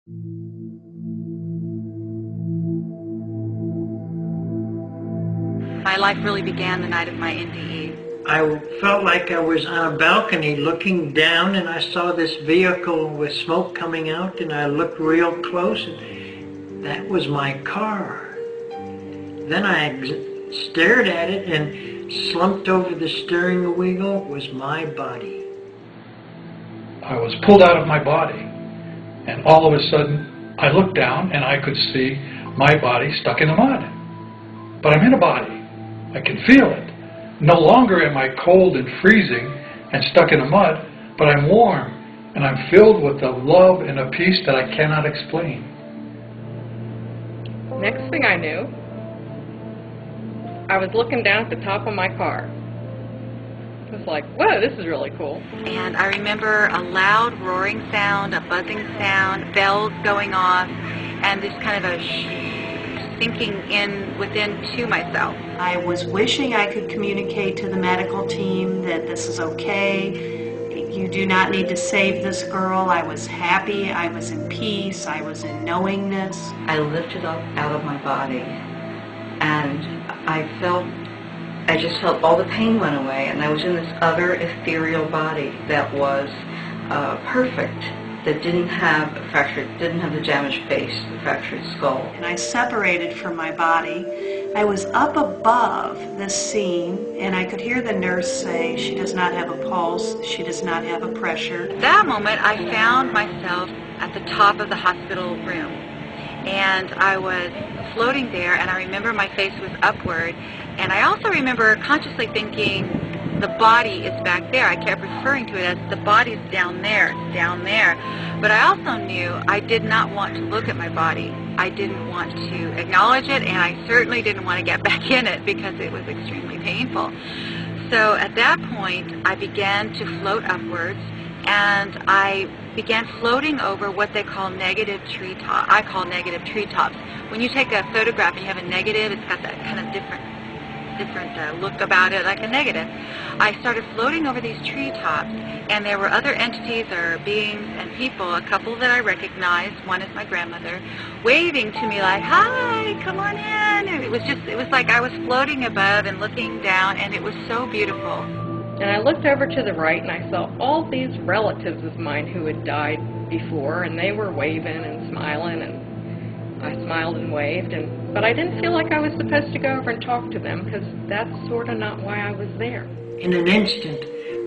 My life really began the night of my NDE. I felt like I was on a balcony looking down, and I saw this vehicle with smoke coming out, and I looked real close, and that was my car. Then I stared at it, and slumped over the steering wheel was my body. I was pulled out of my body, and all of a sudden I looked down and I could see my body stuck in the mud. But I'm in a body. I can feel it. No longer am I cold and freezing and stuck in the mud, but I'm warm and I'm filled with a love and a peace that I cannot explain. Next thing I knew, I was looking down at the top of my car. It was like, whoa, this is really cool. And I remember a loud roaring sound, a buzzing sound, bells going off, and this kind of a sinking in within to myself. I was wishing I could communicate to the medical team that this is okay. You do not need to save this girl. I was happy. I was in peace. I was in knowingness. I lifted up out of my body, and I just felt all the pain went away, and I was in this other ethereal body that was perfect, that didn't have the damaged face, the fractured skull. And I separated from my body. I was up above this scene, and I could hear the nurse say, she does not have a pulse, she does not have a pressure. At that moment, I found myself at the top of the hospital room, and I was floating there, and I remember my face was upward, and I also remember consciously thinking, the body is back there. I kept referring to it as the body's down there, it's down there. But I also knew I did not want to look at my body. I didn't want to acknowledge it, and I certainly didn't want to get back in it because it was extremely painful. So at that point, I began to float upwards, and I began floating over what they call negative treetops. I call negative treetops. When you take a photograph and you have a negative, it's got that kind of different look about it, like a negative. I started floating over these treetops, and there were other entities or beings and people, a couple that I recognized, one is my grandmother, waving to me like, hi, come on in. And it was like I was floating above and looking down, and it was so beautiful. And I looked over to the right, and I saw all these relatives of mine who had died before, and they were waving and smiling, and I smiled and waved, but I didn't feel like I was supposed to go over and talk to them because that's sort of not why I was there. In an instant,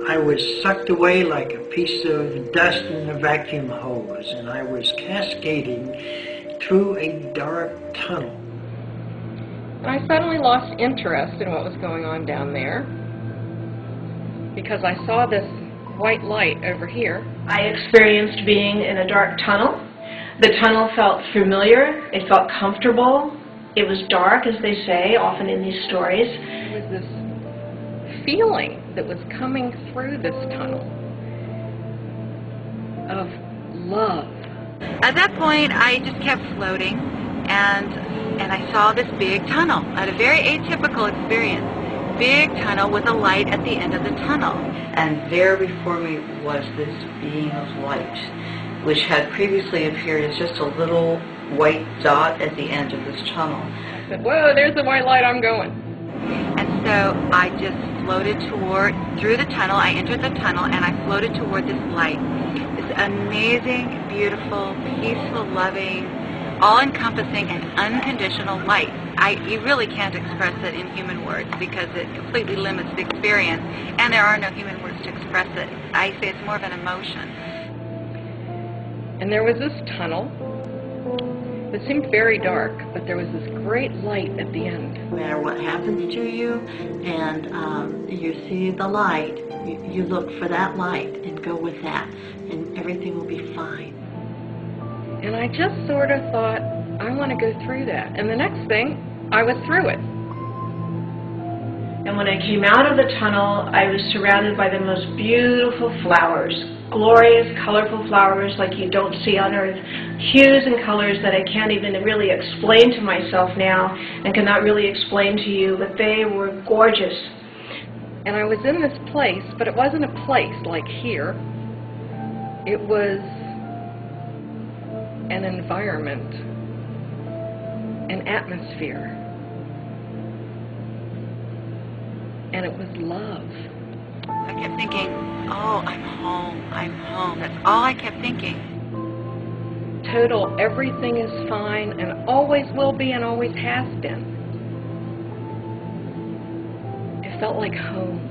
I was sucked away like a piece of dust in a vacuum hose, and I was cascading through a dark tunnel. I suddenly lost interest in what was going on down there because I saw this white light over here. I experienced being in a dark tunnel. The tunnel felt familiar, it felt comfortable, it was dark, as they say, often in these stories. There was this feeling that was coming through this tunnel of love. At that point, I just kept floating, and I saw this big tunnel. I had a very atypical experience. Big tunnel with a light at the end of the tunnel. And there before me was this being of light, which had previously appeared as just a little white dot at the end of this tunnel. I said, whoa, there's the white light, I'm going. And so I just floated through the tunnel. I entered the tunnel, and I floated toward this light. This amazing, beautiful, peaceful, loving, all-encompassing, and unconditional light. You really can't express it in human words because it completely limits the experience, and there are no human words to express it. I say it's more of an emotion. And there was this tunnel that seemed very dark, but there was this great light at the end. No matter what happens to you, and you see the light, you look for that light and go with that, and everything will be fine. And I just sort of thought, I want to go through that. And the next thing, I was through it. And when I came out of the tunnel, I was surrounded by the most beautiful flowers. Glorious, colorful flowers like you don't see on earth. Hues and colors that I can't even really explain to myself now and cannot really explain to you, but they were gorgeous. And I was in this place, but it wasn't a place like here. It was an environment, an atmosphere. And it was love. I kept thinking, oh, I'm home, I'm home. That's all I kept thinking. Total, everything is fine and always will be and always has been. It felt like home.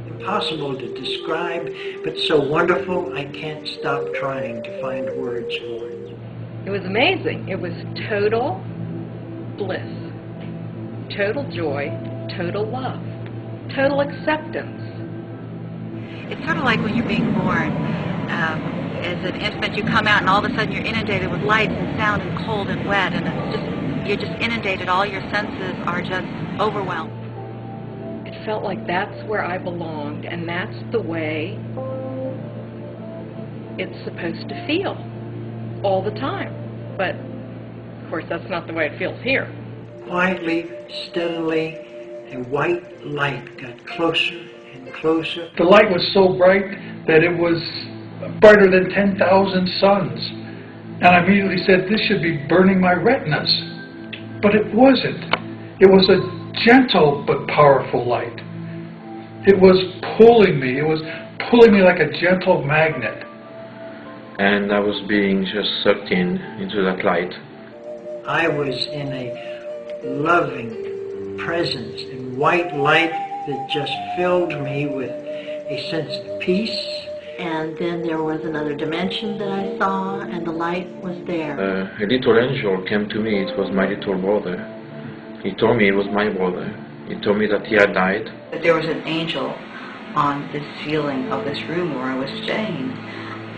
Impossible to describe, but so wonderful I can't stop trying to find words for it. It was amazing. It was total bliss, total joy, total love, total acceptance. It's sort of like when you're being born. As an infant, you come out and all of a sudden you're inundated with lights and sound and cold and wet, and you're just inundated. All your senses are just overwhelmed. It felt like that's where I belonged, and that's the way it's supposed to feel all the time. But, of course, that's not the way it feels here. Quietly, steadily, a white light got closer and closer. The light was so bright that it was brighter than 10,000 suns. And I immediately said, this should be burning my retinas. But it wasn't. It was a gentle but powerful light. It was pulling me. It was pulling me like a gentle magnet. And I was being just sucked into that light. I was in a loving presence and white light that just filled me with a sense of peace. And then there was another dimension that I saw, and the light was there. A little angel came to me. It was my little brother. He told me it was my brother. He told me that he had died. That there was an angel on this ceiling of this room where I was staying.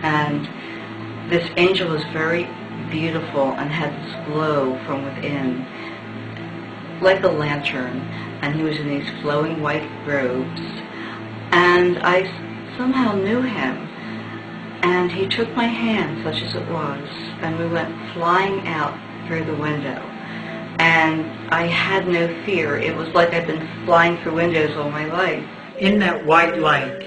And this angel was very beautiful and had this glow from within, like a lantern. And he was in these flowing white robes. And I somehow knew him, and he took my hand, such as it was, and we went flying out through the window. And I had no fear. It was like I'd been flying through windows all my life. In that white light,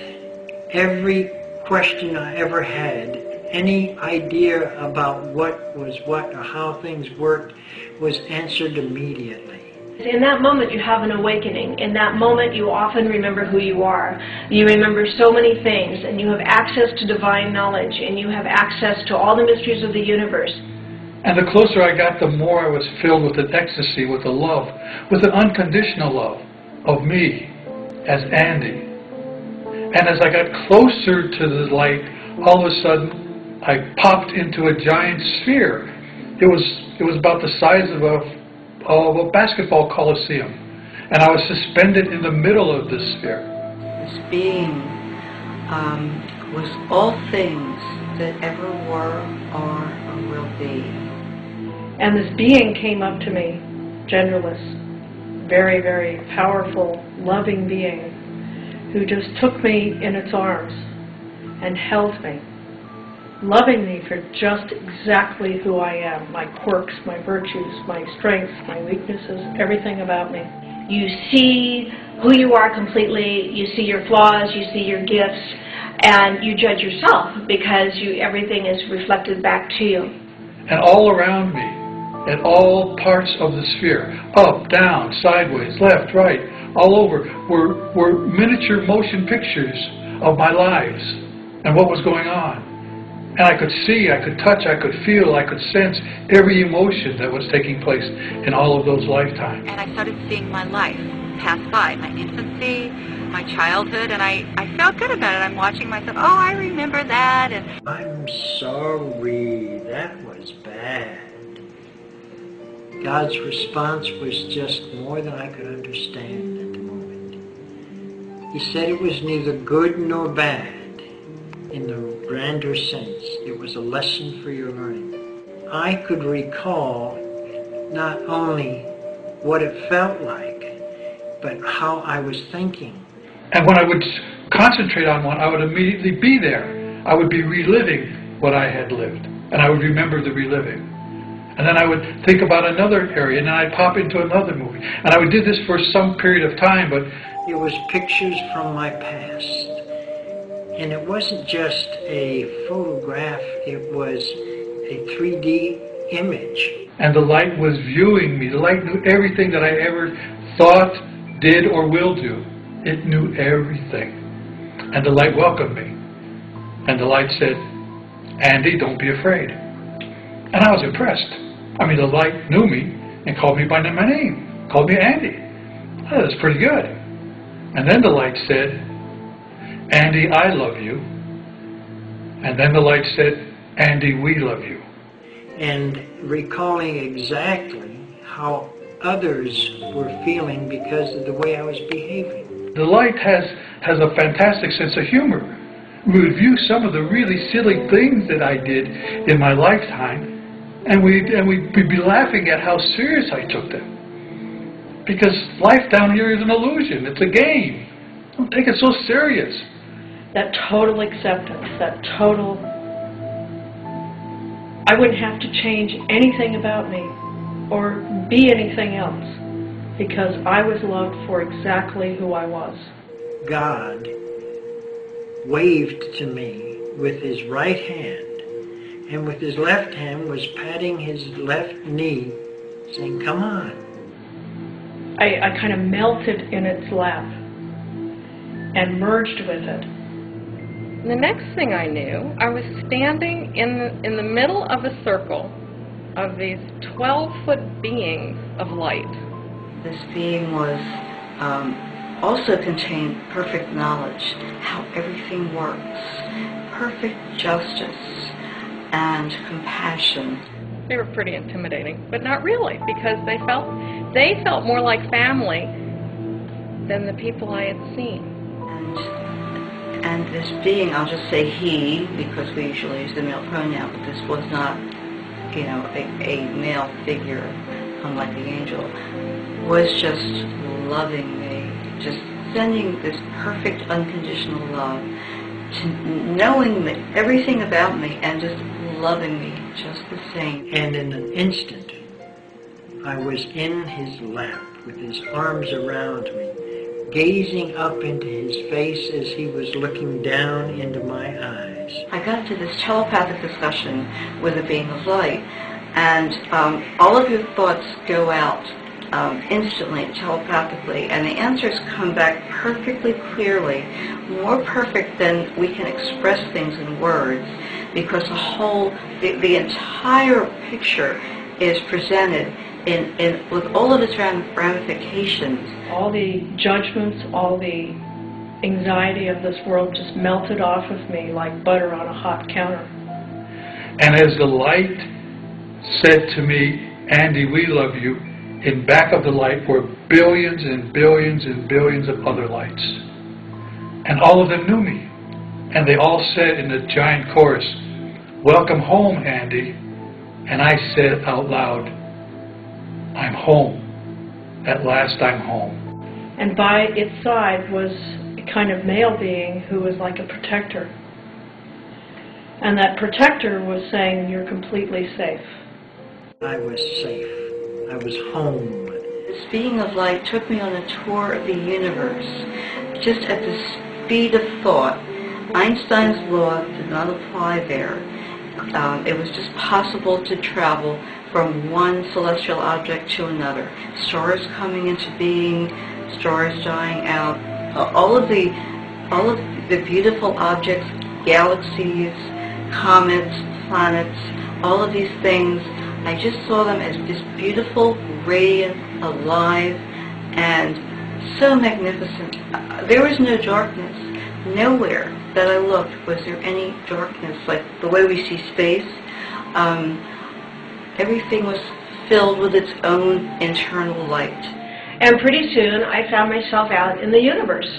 every question I ever had, any idea about what was what or how things worked, was answered immediately. In that moment, you have an awakening. In that moment, you often remember who you are. You remember so many things, and you have access to divine knowledge, and you have access to all the mysteries of the universe. And the closer I got, the more I was filled with an ecstasy, with a love, with an unconditional love of me as Andy. And as I got closer to the light, all of a sudden, I popped into a giant sphere. It was about the size of a basketball coliseum, and I was suspended in the middle of this sphere. This being was all things that ever were, are, or will be. And this being came up to me, genderless, very, very powerful, loving being, who just took me in its arms and held me, loving me for just exactly who I am, my quirks, my virtues, my strengths, my weaknesses, everything about me. You see who you are completely, you see your flaws, you see your gifts, and you judge yourself because everything is reflected back to you. And all around me, at all parts of the sphere, up, down, sideways, left, right, all over, were miniature motion pictures of my lives and what was going on. And I could see, I could touch, I could feel, I could sense every emotion that was taking place in all of those lifetimes. And I started seeing my life pass by, my infancy, my childhood, and I felt good about it. I'm watching myself, oh, I remember that. And I'm sorry, that was bad. God's response was just more than I could understand at the moment. He said it was neither good nor bad. In the grander sense, it was a lesson for your learning. I could recall not only what it felt like, but how I was thinking. And when I would concentrate on one, I would immediately be there. I would be reliving what I had lived, and I would remember the reliving. And then I would think about another area, and then I'd pop into another movie. And I would do this for some period of time, but it was pictures from my past. And it wasn't just a photograph, it was a 3D image. And the light was viewing me. The light knew everything that I ever thought, did, or will do. It knew everything. And the light welcomed me. And the light said, Andy, don't be afraid. And I was impressed. I mean, the light knew me and called me by my name. Called me Andy. Oh, that's pretty good. And then the light said, Andy, I love you. And then the light said, Andy, we love you. And recalling exactly how others were feeling because of the way I was behaving. The light has a fantastic sense of humor. We would view some of the really silly things that I did in my lifetime, and we'd be laughing at how serious I took them. Because life down here is an illusion. It's a game. Don't take it so serious. That total acceptance, that total... I wouldn't have to change anything about me or be anything else because I was loved for exactly who I was. God waved to me with his right hand, and with his left hand was patting his left knee, saying, come on. I kind of melted in its lap and merged with it. The next thing I knew, I was standing in the middle of a circle of these 12-foot beings of light. This being was also contained perfect knowledge, how everything works, perfect justice, and compassion. They were pretty intimidating, but not really, because they felt more like family than the people I had seen. And this being, I'll just say he, because we usually use the male pronoun, but this was not, you know, a male figure, unlike the angel, was just loving me, just sending this perfect unconditional love, to knowing everything about me and just loving me just the same. And in an instant, I was in his lap with his arms around me, gazing up into his face as he was looking down into my eyes. I got into this telepathic discussion with a being of light, and all of your thoughts go out instantly, telepathically, and the answers come back perfectly clearly, more perfect than we can express things in words, because the entire picture is presented with all of its ramifications. All the judgments, all the anxiety of this world just melted off of me like butter on a hot counter. And as the light said to me, Andy, we love you, in back of the light were billions and billions and billions of other lights. And all of them knew me. And they all said in a giant chorus, welcome home, Andy. And I said out loud, I'm home. At last I'm home. And by its side was a kind of male being who was like a protector. And that protector was saying, you're completely safe. I was safe. I was home. This being of light took me on a tour of the universe, just at the speed of thought. Einstein's law did not apply there. It was just possible to travel from one celestial object to another. Stars coming into being, stars dying out. All of the beautiful objects, galaxies, comets, planets, all of these things, I just saw them as just beautiful, radiant, alive, and so magnificent. There was no darkness. Nowhere that I looked was there any darkness, like the way we see space. Everything was filled with its own internal light. And pretty soon I found myself out in the universe.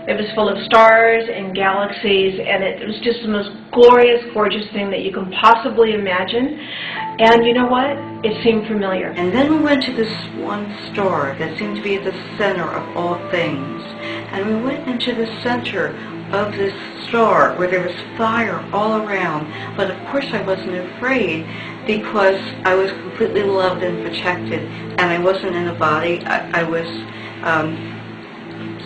It was full of stars and galaxies, and it was just the most glorious, gorgeous thing that you can possibly imagine. And you know what? It seemed familiar. And then we went to this one star that seemed to be at the center of all things. And we went into the center of this star where there was fire all around. But of course I wasn't afraid because I was completely loved and protected. And I wasn't in a body. I was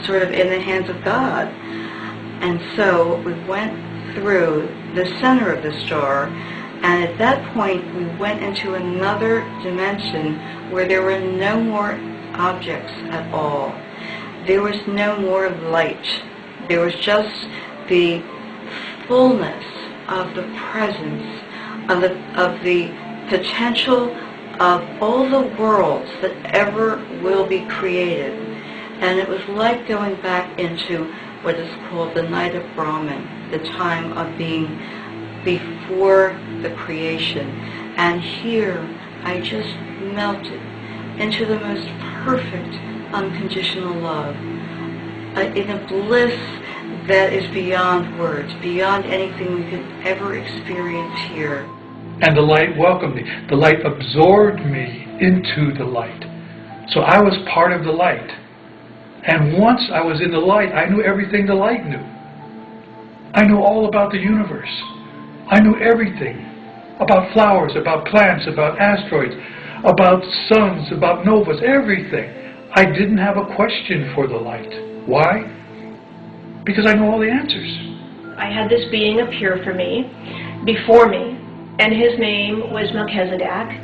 sort of in the hands of God. And so we went through the center of the star And at that point, we went into another dimension where there were no more objects at all. There was no more light. There was just the fullness of the presence, of the potential of all the worlds that ever will be created. And it was like going back into what is called the night of Brahman, the time of being before the creation. And here I just melted into the most perfect unconditional love, in a bliss that is beyond words, beyond anything we could ever experience here. And the light welcomed me. The light absorbed me into the light. So I was part of the light. And once I was in the light, I knew everything the light knew. I knew all about the universe. I knew everything about flowers, about plants, about asteroids, about suns, about novas, everything. I didn't have a question for the light. Why? Because I know all the answers. I had this being appear for me, before me, and his name was Melchizedek,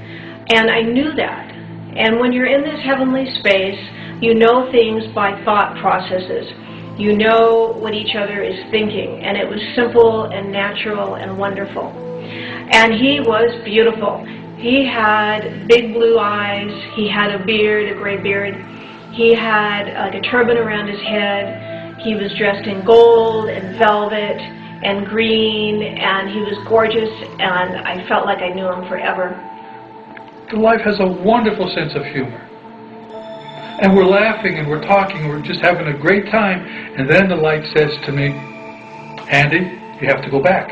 and I knew that. And when you're in this heavenly space, you know things by thought processes. You know what each other is thinking, and it was simple and natural and wonderful. And he was beautiful. He had big blue eyes, he had a beard, a gray beard, he had like a turban around his head, he was dressed in gold and velvet and green, and he was gorgeous, and I felt like I knew him forever. The life has a wonderful sense of humor. And we're laughing and we're talking, we're just having a great time, and then the light says to me, Andy, you have to go back.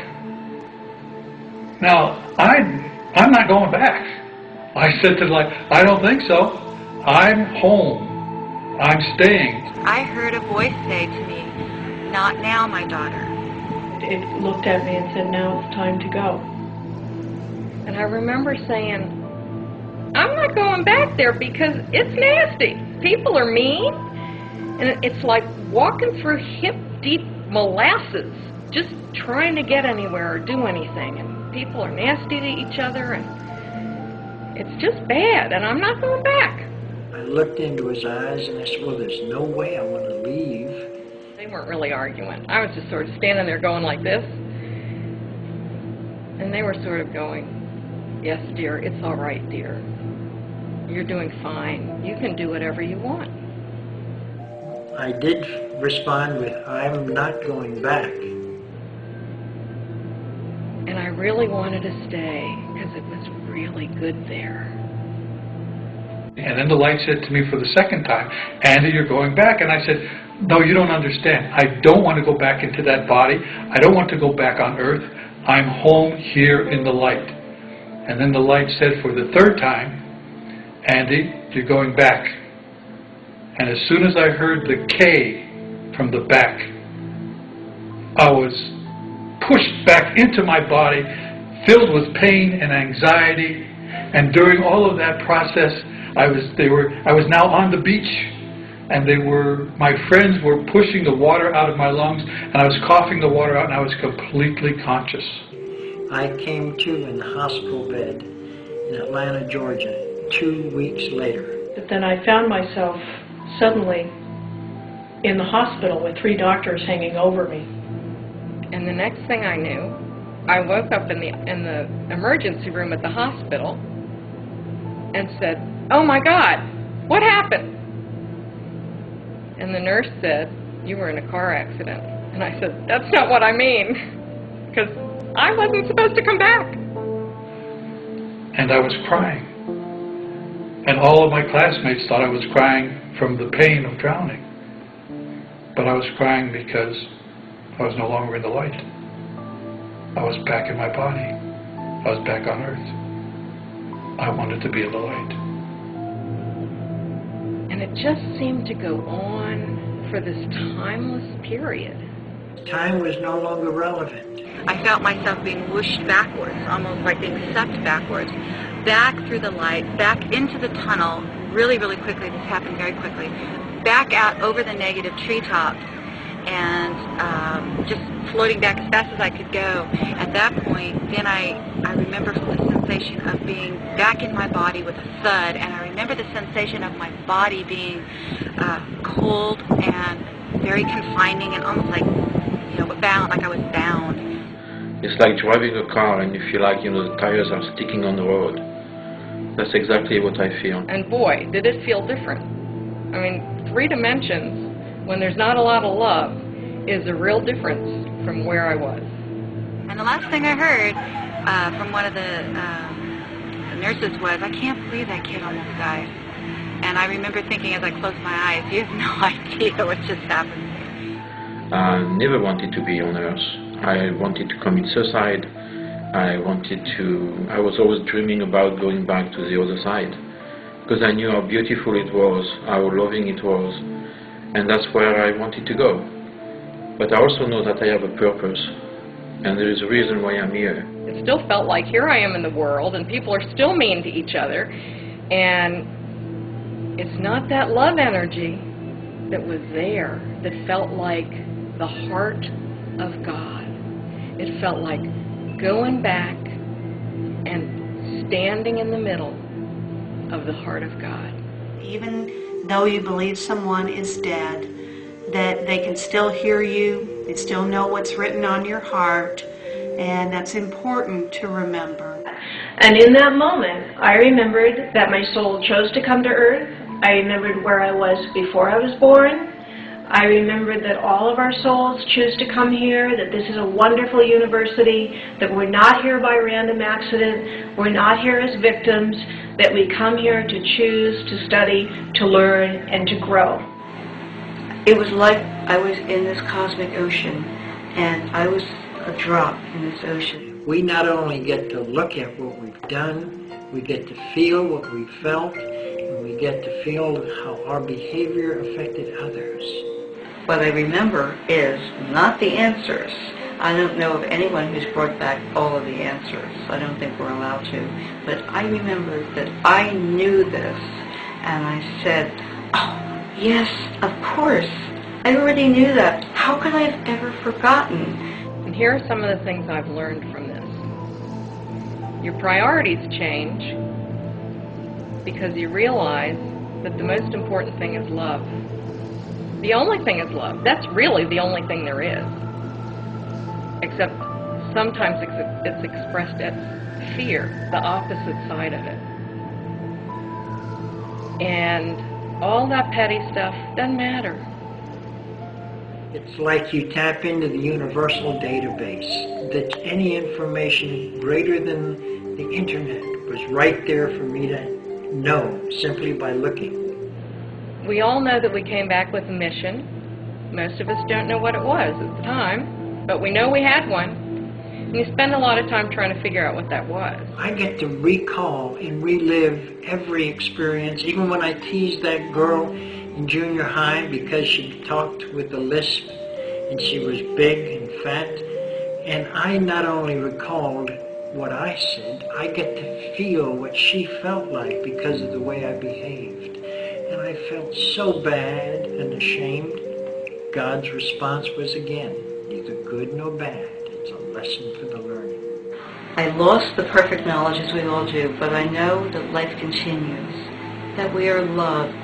Now, I'm not going back. I said to the light, I don't think so. I'm home. I'm staying. I heard a voice say to me, "Not now, my daughter." It looked at me and said, now it's time to go. And I remember saying, I'm not going back there because it's nasty. People are mean. And it's like walking through hip-deep molasses, just trying to get anywhere or do anything. And people are nasty to each other, and it's just bad, and I'm not going back. I looked into his eyes and I said, well, there's no way I want to leave. They weren't really arguing. I was just sort of standing there going like this. And they were sort of going, yes, dear, it's all right, dear. You're doing fine. You can do whatever you want. I did respond with, I'm not going back. And I really wanted to stay because it was really good there. And then the light said to me for the second time, Andy, you're going back. And I said, no, you don't understand. I don't want to go back into that body. I don't want to go back on earth. I'm home here in the light. And then the light said for the third time, Andy, you're going back. And as soon as I heard the K from the back, I was pushed back into my body, filled with pain and anxiety. And during all of that process, I was now on the beach, and my friends were pushing the water out of my lungs, and I was coughing the water out, and I was completely conscious. I came to in the hospital bed in Atlanta, Georgia, 2 weeks later. But then I found myself suddenly in the hospital with 3 doctors hanging over me. And the next thing I knew, I woke up in the emergency room at the hospital and said, oh my God, what happened? And the nurse said, you were in a car accident. And I said, that's not what I mean, because I wasn't supposed to come back. And I was crying. And all of my classmates thought I was crying from the pain of drowning. But I was crying because I was no longer in the light. I was back in my body. I was back on earth. I wanted to be in the light. And it just seemed to go on for this timeless period. Time was no longer relevant. I felt myself being whooshed backwards, almost like being sucked backwards, back through the light, back into the tunnel, really, really quickly. This happened very quickly. Back out over the negative treetops, and just floating back as fast as I could go. At that point, then I remember the sensation of being back in my body with a thud, and I remember the sensation of my body being cold and very confining and almost like, bound, like I was bound. It's like driving a car and you feel like, the tires are sticking on the road. That's exactly what I feel. And boy, did it feel different. I mean, 3 dimensions, when there's not a lot of love, is a real difference from where I was. And the last thing I heard from one of the nurses was, "I can't believe that kid almost died." And I remember thinking as I closed my eyes, you have no idea what just happened. I never wanted to be on Earth. I wanted to commit suicide. I was always dreaming about going back to the other side, because I knew how beautiful it was, how loving it was, and that's where I wanted to go. But I also know that I have a purpose, and there is a reason why I'm here. It still felt like here I am in the world, and people are still mean to each other, and it's not that love energy that was there that felt like the heart of God. It felt like going back and standing in the middle of the heart of God. Even though you believe someone is dead, that they can still hear you, they still know what's written on your heart, and that's important to remember. And in that moment, I remembered that my soul chose to come to Earth. I remembered where I was before I was born. I remembered that all of our souls choose to come here, that this is a wonderful university, that we're not here by random accident, we're not here as victims, that we come here to choose, to study, to learn, and to grow. It was like I was in this cosmic ocean, and I was a drop in this ocean. We not only get to look at what we've done, we get to feel what we felt, and we get to feel how our behavior affected others. What I remember is not the answers. I don't know of anyone who's brought back all of the answers. I don't think we're allowed to. But I remember that I knew this, and I said, "Oh, yes, of course. I already knew that. How could I have ever forgotten?" And here are some of the things I've learned from this. Your priorities change because you realize that the most important thing is love. The only thing is love. That's really the only thing there is. Except sometimes it's expressed as fear, the opposite side of it. And all that petty stuff doesn't matter. It's like you tap into the universal database, that any information greater than the internet was right there for me to know simply by looking. We all know that we came back with a mission. Most of us don't know what it was at the time, but we know we had one. And you spend a lot of time trying to figure out what that was. I get to recall and relive every experience, even when I teased that girl in junior high because she talked with a lisp and she was big and fat. And I not only recalled what I said, I get to feel what she felt like because of the way I behaved. And I felt so bad and ashamed. God's response was again, neither good nor bad. It's a lesson for the learning. I lost the perfect knowledge, as we all do, but I know that life continues, that we are loved.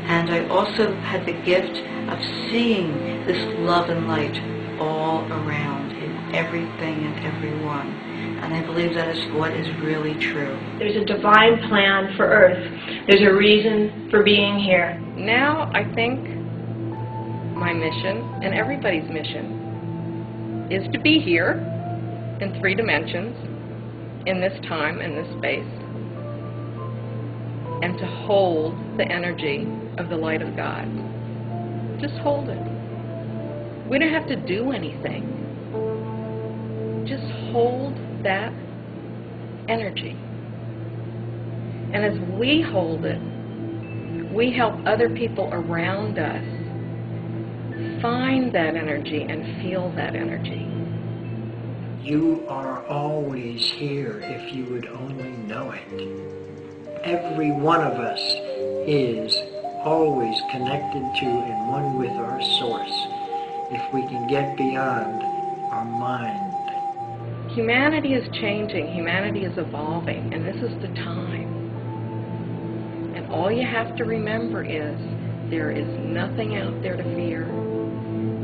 And I also had the gift of seeing this love and light all around in everything and everyone. And I believe that is what is really true. There's a divine plan for Earth. There's a reason for being here. Now I think my mission, and everybody's mission, is to be here in 3 dimensions, in this time, in this space, and to hold the energy of the light of God. Just hold it. We don't have to do anything. Just hold that energy. And as we hold it, we help other people around us find that energy and feel that energy. You are always here if you would only know it. Every one of us is always connected to and one with our source. if we can get beyond our mind. Humanity is changing, humanity is evolving, and this is the time. And all you have to remember is there is nothing out there to fear.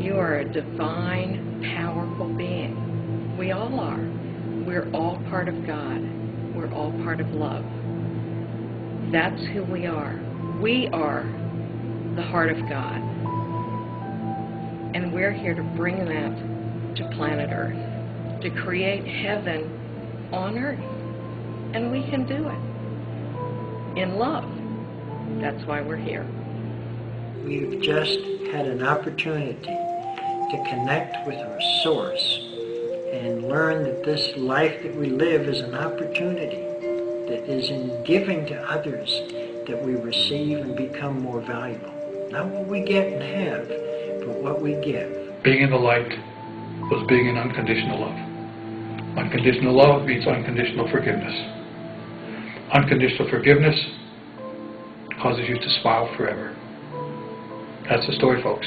You are a divine, powerful being. We all are. We're all part of God. We're all part of love. That's who we are. We are the heart of God. And we're here to bring that to planet Earth, to create heaven on Earth. And we can do it in love. That's why we're here. We've just had an opportunity to connect with our source and learn that this life that we live is an opportunity, that is in giving to others that we receive and become more valuable. Not what we get and have, but what we give. Being in the light was being in unconditional love. Unconditional love means unconditional forgiveness. Unconditional forgiveness causes you to smile forever. That's the story, folks.